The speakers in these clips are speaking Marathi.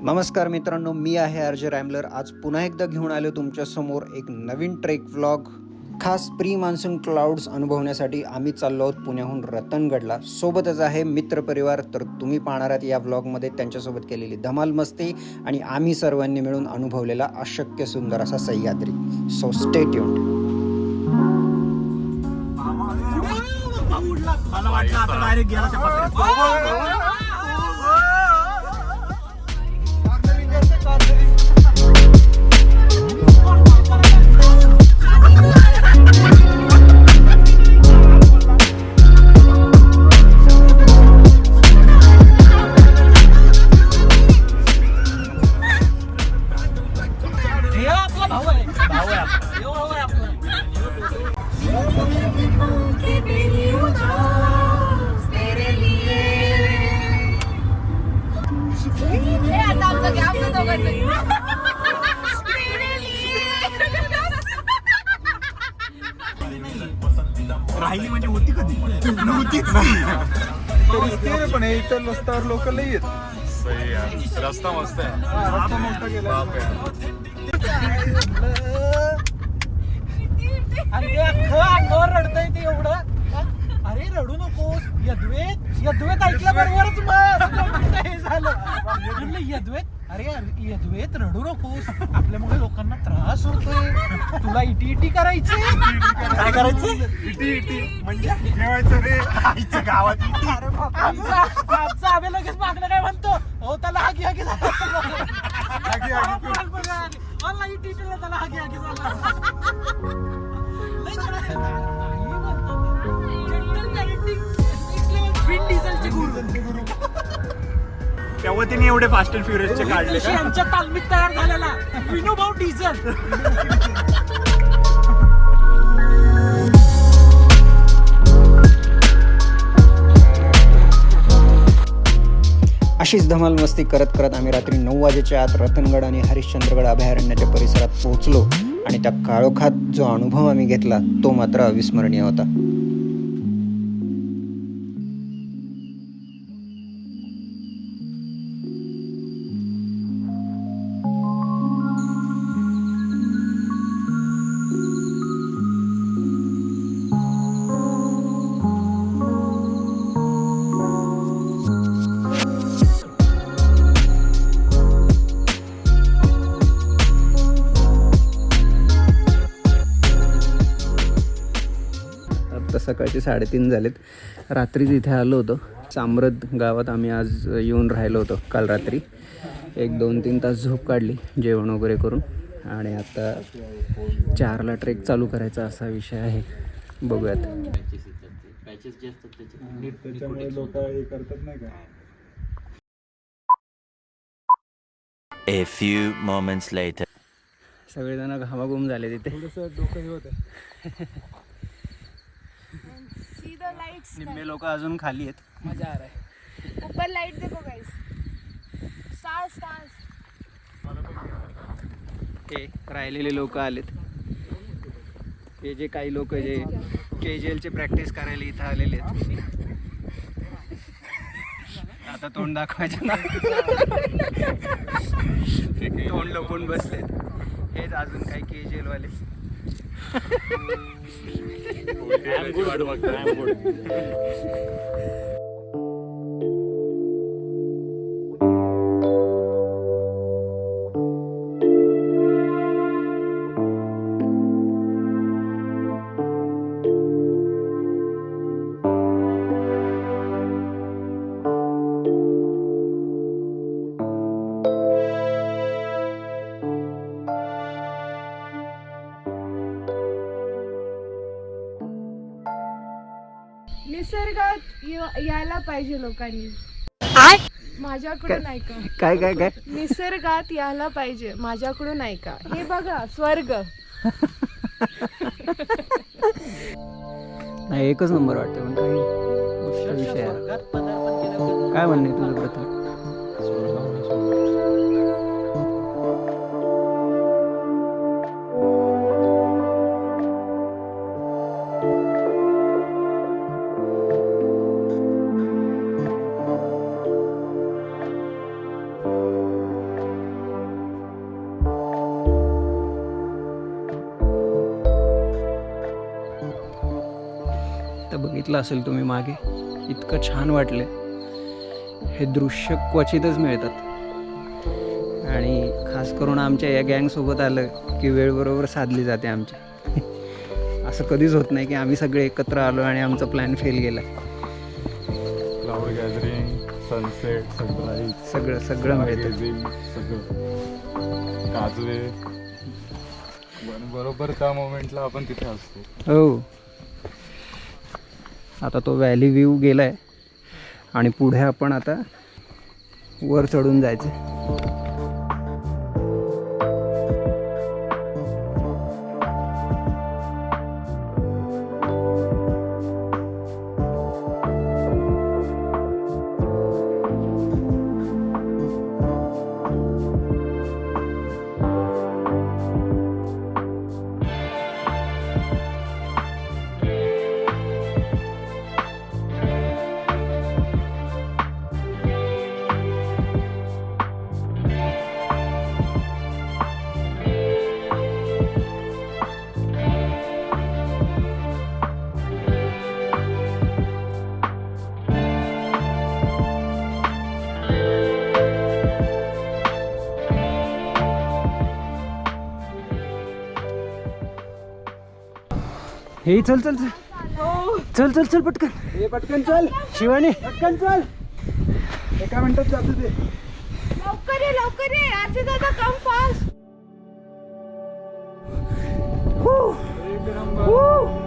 नमस्कार मित्रांनो, मी आहे आर.जे. रॅमलर. आज पुन्हा एकदा घेऊन आलो तुमच्यासमोर एक नवीन ट्रेक व्लॉग. खास प्री मान्सून क्लाउड्स अनुभवण्यासाठी आम्ही चाललो आहोत पुण्याहून रतनगडला. सोबतच आहे मित्रपरिवार. तर तुम्ही पाहणार आहात या व्लॉगमध्ये त्यांच्यासोबत केलेली धमाल मस्ती आणि आम्ही सर्वांनी मिळून अनुभवलेला अशक्य सुंदर असा सह्याद्री. So stay tuned. राहिली म्हणजे होती कधी नव्हतीच नाही पण इथं रस्त्यावर लोक लई येत. सही आहे, रस्ता मस्त आहे. रस्ता मोठा गेला रडतय ते एवढं. अरे रडू नकोस. यद्वेत ऐकल्या बरोबरच मग हे झालं. यद्वेत, अरे यद्वेत रडू नकोस. आपल्यामुळे लोकांना त्रास होतोय. तुला इटी करायची. काय करायचं? इटी म्हणजे जेवायचं रे आईच्या गावात. आमचा आम्ही लगेच मागणं काय म्हणतो, हो त्याला हागी हागी झाला. इटीला त्याला हागी हागी झाला. तेव्हा तिने एवढे फास्ट अँड फ्युरियसचे काढले. यांच्या तालमीत तयार झालेला विनोभाऊ डिझेल. अशीच धमाल मस्ती करत करत आम्ही रात्री 9 वाजेच्या आत रतनगड आणि हरिश्चंद्रगड अभयारण्याच्या परिसरात पोहोचलो आणि त्या काळोखात जो अनुभव आम्ही घेतला तो मात्र अविस्मरणीय होता. आता सकाळचे 3:30 झालेत. रात्रीच इथे आलो होतो. साम्रद गावात आम्ही आज येऊन राहिलो होतो काल रात्री. 1-2-3 तास झोप काढली जेवण वगैरे करून आणि आता 4ला ट्रेक चालू करायचा असा विषय आहे. बघूयात. त्याच्यामुळे लोक हे करतात नाही का. A few moments later. सगळेजण घामाघूम झाले तिथे. थोडंसं डोकं हे होतं. निम्मे लोक अजून खाली आहेत. मजा आ रहा है. ऊपर लाइट देखो गाइस. Stars stars. हे राहिलेले लोक आलेत. हे जे काही लोक जे KJLचे प्रॅक्टिस करायला इथं आलेले आहेत. आता तोंड दाखवायचं ना. तोंड लपून बसलेत. हेच अजून काही KJL वाले. निसर्गात यायला पाहिजे लोकांनी. माझ्याकडून ऐका. काय काय काय निसर्गात यायला पाहिजे. माझ्याकडून ऐका. हे बघा स्वर्ग. नाही, एकच नंबर वाटते. पण काही गोष्ट विषय आहे. काय म्हणणे तुझं प्रथम? बघितलं असेल तुम्ही मागे, इतकं छान वाटलं. हे दृश्य क्वचितच मिळतात आणि खास करून आमच्या या गँगसोबत आलं की वेळ बरोबर साधली जाते आमची. असं कधीच होत नाही की आम्ही सगळे एकत्र आलो आणि आमचा प्लॅन फेल गेला. क्लाउड गॅदरिंग, सनसेट, सनराईज, सगळं मिळतं. सगळं काजवे, बरोबर त्या मोमेंटला आपण तिथे असतो. हो. आता तो व्हॅली व्ह्यू गेलाय आणि पुढे आपण आता वर चढून जायचं. हे चल चल चल चल चल चल पटकन, हे पटकन चल शिवानी. पटकन चल. एका मिनिटात जातो ते. लवकर ये आरती दादा, कम फास्ट. एक नंबर.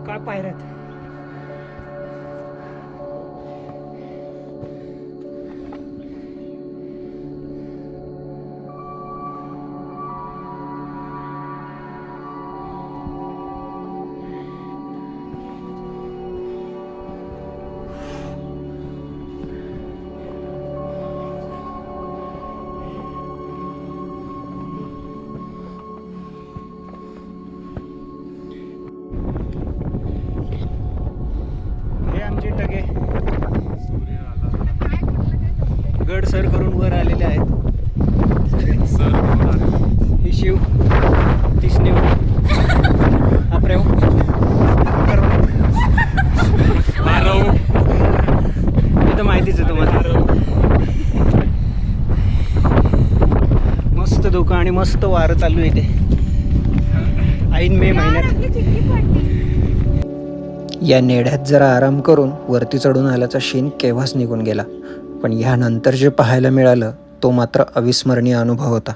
काय पायऱ्यात. गड सर करून वर आलेले आहेत. ही शिव, ती स्नेव, अप्रेव, हे तर माहितीच आहे तुम्हाला. मस्त धोका आणि मस्त वारं चालू आहे ते ऐन मे महिन्यात. या नेढ्यात जरा आराम करून वरती चढून आल्याचा शीन केव्हाच निघून गेला, पण ह्यानंतर जे पाहायला मिळालं तो मात्र अविस्मरणीय अनुभव होता.